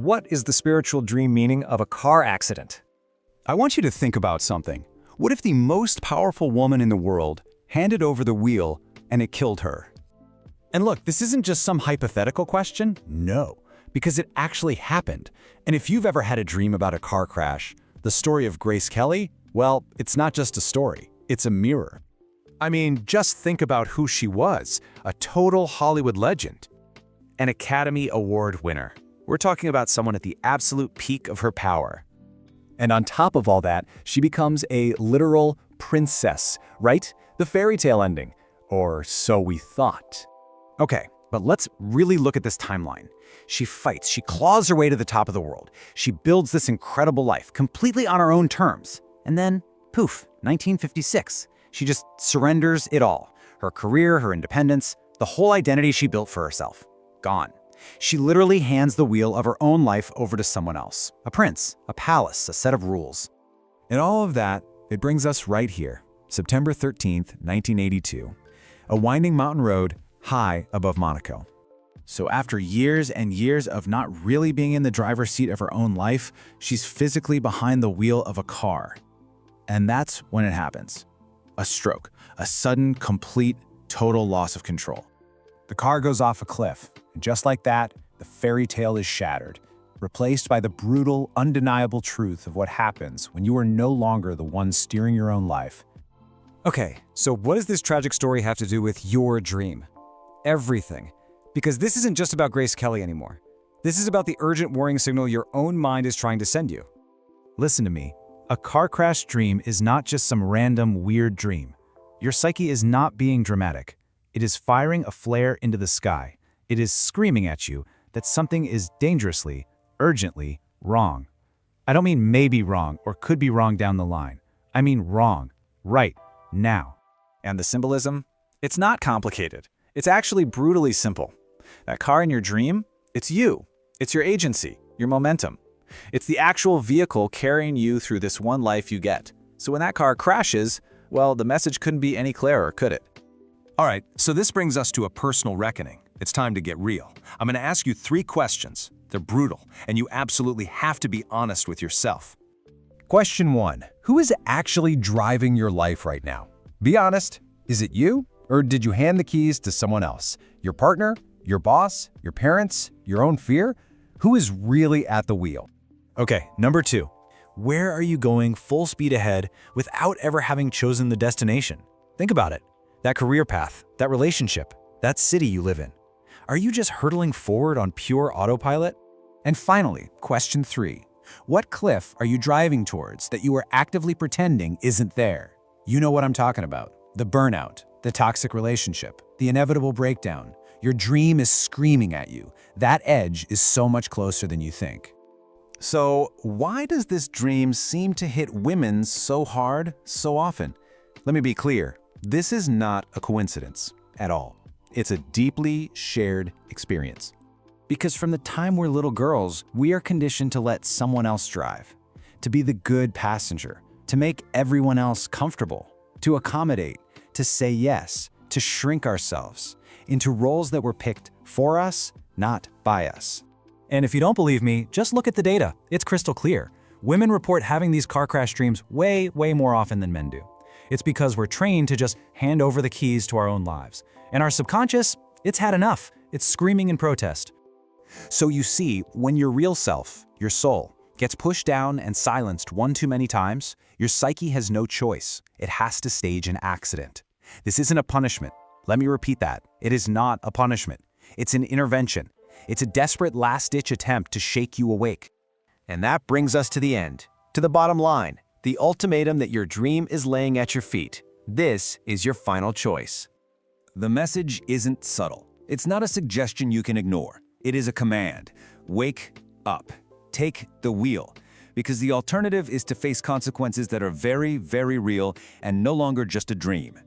what is the spiritual dream meaning of a car accident? I want you to think about something. What if the most powerful woman in the world handed over the wheel and it killed her? And look, this isn't just some hypothetical question. No, because it actually happened. And if you've ever had a dream about a car crash, the story of Grace Kelly, well, it's not just a story, it's a mirror. I mean, just think about who she was, a total Hollywood legend. An Academy Award winner. We're talking about someone at the absolute peak of her power. And on top of all that, she becomes a literal princess, right? The fairy tale ending. Or so we thought. Okay, but let's really look at this timeline. She fights, she claws her way to the top of the world. She builds this incredible life, completely on her own terms. And then, poof, 1956. She just surrenders it all. Her career, her independence, the whole identity she built for herself. Gone. She literally hands the wheel of her own life over to someone else. A prince, a palace, a set of rules. And all of that, it brings us right here, September 13th, 1982. A winding mountain road high above Monaco. So after years and years of not really being in the driver's seat of her own life, she's physically behind the wheel of a car. And that's when it happens. A stroke, a sudden, complete, total loss of control. The car goes off a cliff, and just like that, the fairy tale is shattered, replaced by the brutal, undeniable truth of what happens when you are no longer the one steering your own life. Okay, so what does this tragic story have to do with your dream? Everything. Because this isn't just about Grace Kelly anymore. This is about the urgent warning signal your own mind is trying to send you. Listen to me. A car crash dream is not just some random, weird dream. Your psyche is not being dramatic. It is firing a flare into the sky. It is screaming at you that something is dangerously, urgently wrong. I don't mean maybe wrong or could be wrong down the line. I mean wrong, right now. And the symbolism? It's not complicated. It's actually brutally simple. That car in your dream, it's you. It's your agency, your momentum. It's the actual vehicle carrying you through this one life you get. So when that car crashes, well, the message couldn't be any clearer, could it? All right, so this brings us to a personal reckoning. It's time to get real. I'm going to ask you 3 questions. They're brutal, and you absolutely have to be honest with yourself. Question 1. Who is actually driving your life right now? Be honest. Is it you? Or did you hand the keys to someone else? Your partner? Your boss? Your parents? Your own fear? Who is really at the wheel? Okay, number 2. Where are you going full speed ahead without ever having chosen the destination? Think about it. That career path, that relationship, that city you live in. Are you just hurtling forward on pure autopilot? And finally, question 3. What cliff are you driving towards that you are actively pretending isn't there? You know what I'm talking about. The burnout, the toxic relationship, the inevitable breakdown. Your dream is screaming at you. That edge is so much closer than you think. So, why does this dream seem to hit women so hard, so often? Let me be clear. This is not a coincidence at all. It's a deeply shared experience. Because from the time we're little girls, we are conditioned to let someone else drive, to be the good passenger, to make everyone else comfortable, to accommodate, to say yes, to shrink ourselves into roles that were picked for us, not by us. And if you don't believe me, just look at the data. It's crystal clear. Women report having these car crash dreams way more often than men do. It's because we're trained to just hand over the keys to our own lives. And our subconscious, it's had enough. It's screaming in protest. So you see, when your real self, your soul, gets pushed down and silenced one too many times, your psyche has no choice. It has to stage an accident. This isn't a punishment. Let me repeat that. It is not a punishment. It's an intervention. It's a desperate last-ditch attempt to shake you awake. And that brings us to the end, to the bottom line, the ultimatum that your dream is laying at your feet. This is your final choice. The message isn't subtle. It's not a suggestion you can ignore. It is a command. Wake up. Take the wheel. Because the alternative is to face consequences that are very real and no longer just a dream.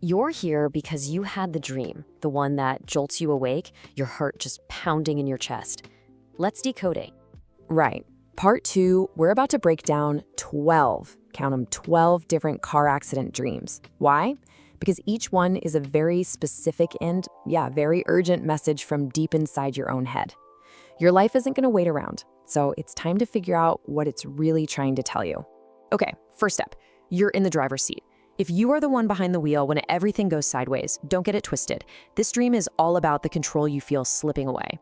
You're here because you had the dream, the one that jolts you awake, your heart just pounding in your chest. Let's decode it. Right. Part 2, we're about to break down 12, count them, 12 different car accident dreams. Why? Because each one is a very specific and, very urgent message from deep inside your own head. Your life isn't going to wait around, so it's time to figure out what it's really trying to tell you. Okay, first step, you're in the driver's seat. If you are the one behind the wheel when everything goes sideways, don't get it twisted. This dream is all about the control you feel slipping away.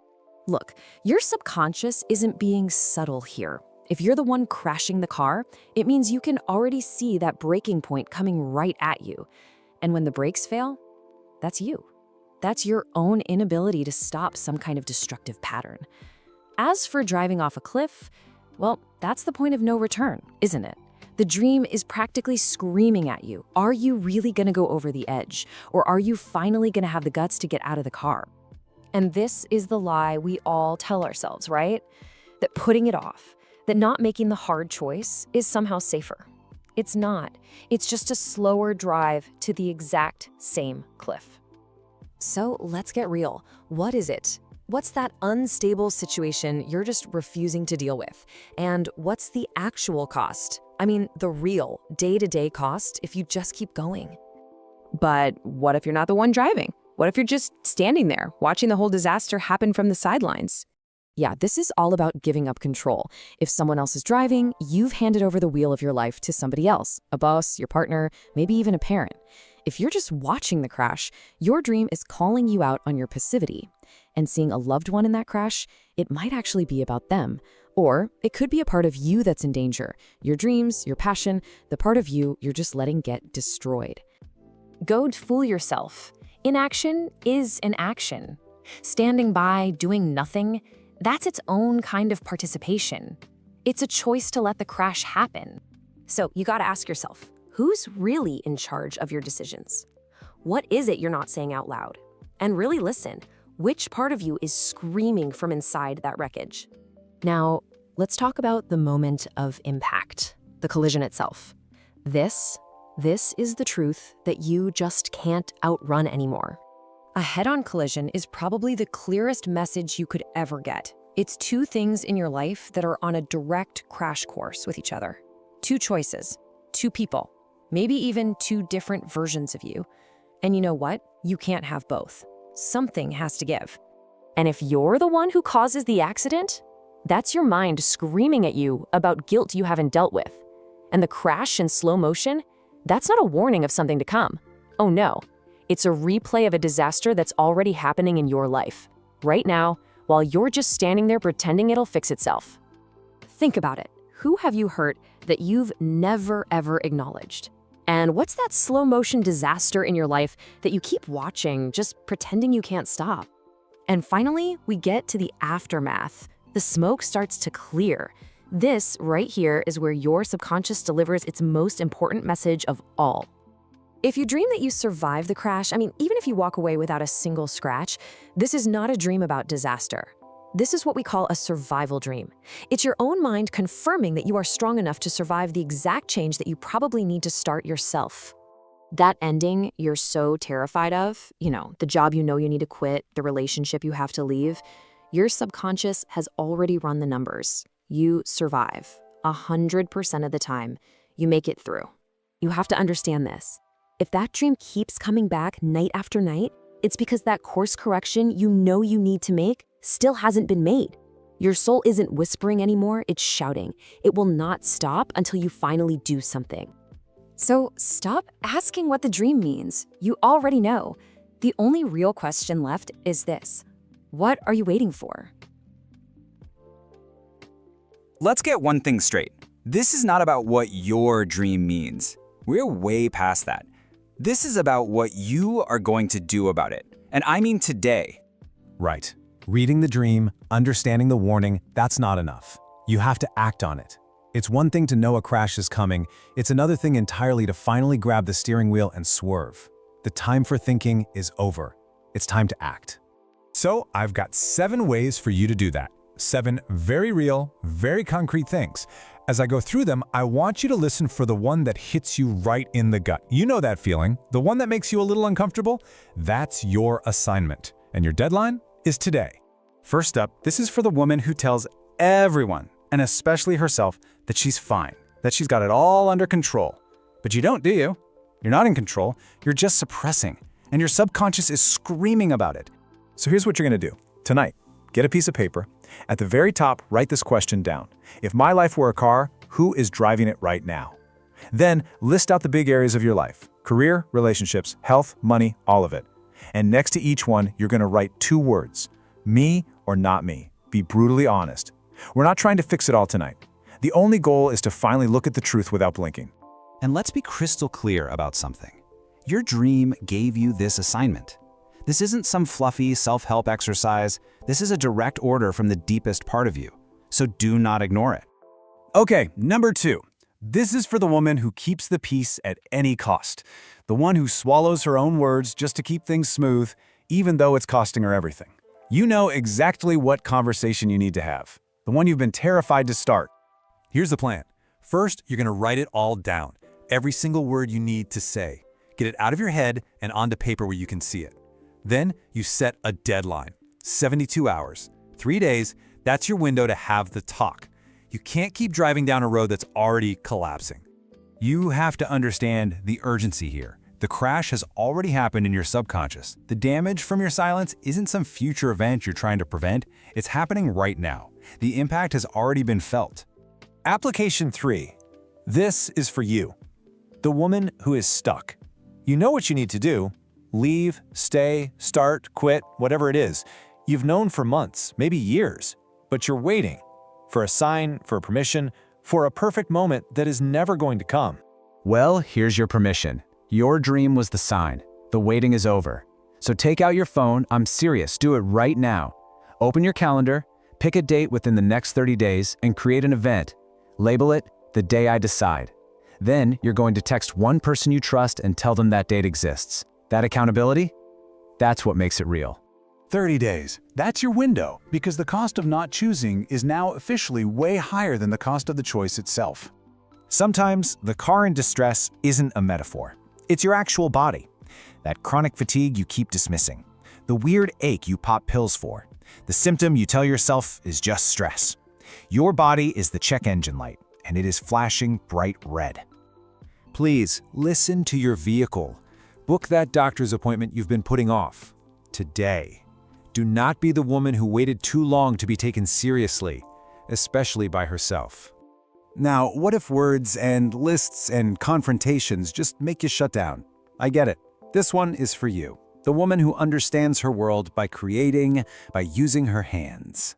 Look, your subconscious isn't being subtle here. If you're the one crashing the car, it means you can already see that breaking point coming right at you. And when the brakes fail, that's you. That's your own inability to stop some kind of destructive pattern. As for driving off a cliff, well, that's the point of no return, isn't it? The dream is practically screaming at you. Are you really gonna go over the edge? Or are you finally gonna have the guts to get out of the car? And this is the lie we all tell ourselves, right? That putting it off, that not making the hard choice is somehow safer. It's not. It's just a slower drive to the exact same cliff. So let's get real. What is it? What's that unstable situation you're just refusing to deal with? And what's the actual cost? I mean, the real day-to-day cost if you just keep going. But what if you're not the one driving? What if you're just standing there, watching the whole disaster happen from the sidelines? Yeah, this is all about giving up control. If someone else is driving, you've handed over the wheel of your life to somebody else, a boss, your partner, maybe even a parent. If you're just watching the crash, your dream is calling you out on your passivity. And seeing a loved one in that crash, it might actually be about them. Or it could be a part of you that's in danger. Your dreams, your passion, the part of you you're just letting get destroyed. Don't fool yourself. Inaction is an action. Standing by, doing nothing, that's its own kind of participation. It's a choice to let the crash happen. So you gotta ask yourself, who's really in charge of your decisions? What is it you're not saying out loud? And really listen, which part of you is screaming from inside that wreckage? Now, let's talk about the moment of impact, the collision itself. This is the truth that you just can't outrun anymore. A head-on collision is probably the clearest message you could ever get. It's two things in your life that are on a direct crash course with each other. Two choices, two people, maybe even two different versions of you. And you know what? You can't have both. Something has to give. And if you're the one who causes the accident, that's your mind screaming at you about guilt you haven't dealt with. And the crash in slow motion, that's not a warning of something to come. Oh no, it's a replay of a disaster that's already happening in your life, right now, while you're just standing there pretending it'll fix itself. Think about it. Who have you hurt that you've never ever acknowledged? And what's that slow motion disaster in your life that you keep watching, just pretending you can't stop? And finally, we get to the aftermath. The smoke starts to clear. This right here is where your subconscious delivers its most important message of all. If you dream that you survive the crash, even if you walk away without a single scratch, this is not a dream about disaster. This is what we call a survival dream. It's your own mind confirming that you are strong enough to survive the exact change that you probably need to start yourself. That ending you're so terrified of, the job you know you need to quit, the relationship you have to leave, your subconscious has already run the numbers. You survive 100% of the time. You make it through. You have to understand this. If that dream keeps coming back night after night, it's because that course correction you know you need to make still hasn't been made. Your soul isn't whispering anymore, it's shouting. It will not stop until you finally do something. So stop asking what the dream means. You already know. The only real question left is this: what are you waiting for? Let's get one thing straight. This is not about what your dream means. We're way past that. This is about what you are going to do about it. And I mean today. Right. Reading the dream, understanding the warning, that's not enough. You have to act on it. It's one thing to know a crash is coming. It's another thing entirely to finally grab the steering wheel and swerve. The time for thinking is over. It's time to act. So I've got 7 ways for you to do that. 7 very real, very concrete things. As I go through them, I want you to listen for the one that hits you right in the gut. You know that feeling, the one that makes you a little uncomfortable? That's your assignment. And your deadline is today. First up, this is for the woman who tells everyone, and especially herself, that she's fine, that she's got it all under control. But you don't, do you? You're not in control, you're just suppressing, and your subconscious is screaming about it. So here's what you're going to do. Tonight, get a piece of paper. At the very top, write this question down. If my life were a car, who is driving it right now? Then list out the big areas of your life: career, relationships, health, money, all of it. And next to each one, you're going to write 2 words: me or not me. Be brutally honest. We're not trying to fix it all tonight. The only goal is to finally look at the truth without blinking. And let's be crystal clear about something. Your dream gave you this assignment. This isn't some fluffy self-help exercise. This is a direct order from the deepest part of you. So do not ignore it. Okay, number 2. This is for the woman who keeps the peace at any cost. The one who swallows her own words just to keep things smooth, even though it's costing her everything. You know exactly what conversation you need to have. The one you've been terrified to start. Here's the plan. First, you're going to write it all down. Every single word you need to say. Get it out of your head and onto paper where you can see it. Then you set a deadline. 72 hours. 3 days, that's your window to have the talk. You can't keep driving down a road that's already collapsing. You have to understand the urgency here. The crash has already happened in your subconscious. The damage from your silence isn't some future event you're trying to prevent. It's happening right now. The impact has already been felt. Application 3. This is for you. The woman who is stuck. You know what you need to do. Leave, stay, start, quit, whatever it is. You've known for months, maybe years, but you're waiting for a sign, for a permission, for a perfect moment that is never going to come. Well, here's your permission. Your dream was the sign. The waiting is over. So take out your phone. I'm serious. Do it right now. Open your calendar, pick a date within the next 30 days, and create an event. Label it the day I decide. Then you're going to text one person you trust and tell them that date exists. That accountability? That's what makes it real. 30 days. That's your window, because the cost of not choosing is now officially way higher than the cost of the choice itself. Sometimes the car in distress isn't a metaphor. It's your actual body. That chronic fatigue you keep dismissing. The weird ache you pop pills for. The symptom you tell yourself is just stress. Your body is the check engine light, and it is flashing bright red. Please listen to your vehicle. Book that doctor's appointment you've been putting off. Today. Do not be the woman who waited too long to be taken seriously, especially by herself. Now, what if words and lists and confrontations just make you shut down? I get it. This one is for you. The woman who understands her world by creating, by using her hands.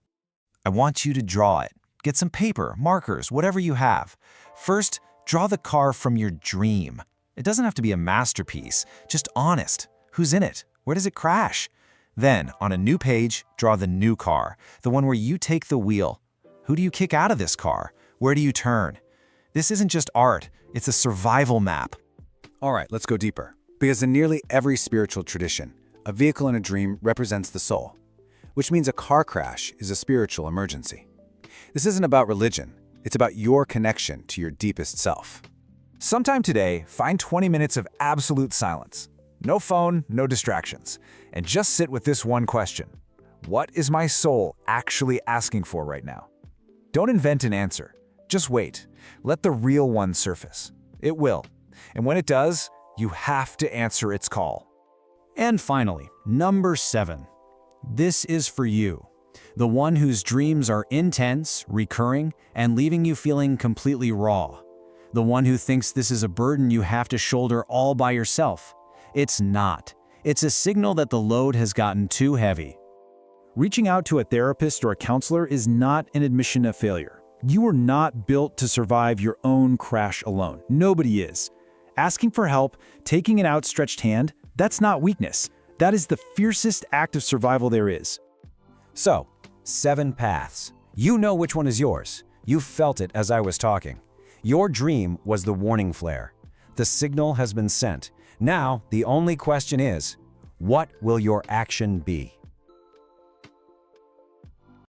I want you to draw it. Get some paper, markers, whatever you have. First, draw the car from your dream. It doesn't have to be a masterpiece, just honest. Who's in it? Where does it crash? Then, on a new page, draw the new car, the one where you take the wheel. Who do you kick out of this car? Where do you turn? This isn't just art, it's a survival map. All right, let's go deeper. Because in nearly every spiritual tradition, a vehicle in a dream represents the soul, which means a car crash is a spiritual emergency. This isn't about religion, it's about your connection to your deepest self. Sometime today, find 20 minutes of absolute silence. No phone, no distractions. And just sit with this one question. What is my soul actually asking for right now? Don't invent an answer. Just wait. Let the real one surface. It will. And when it does, you have to answer its call. And finally, number 7. This is for you. The one whose dreams are intense, recurring, and leaving you feeling completely raw. The one who thinks this is a burden you have to shoulder all by yourself. It's not. It's a signal that the load has gotten too heavy. Reaching out to a therapist or a counselor is not an admission of failure. You are not built to survive your own crash alone. Nobody is. Asking for help, taking an outstretched hand, that's not weakness. That is the fiercest act of survival there is. So, 7 paths. You know which one is yours. You felt it as I was talking. Your dream was the warning flare. The signal has been sent. Now, the only question is, what will your action be?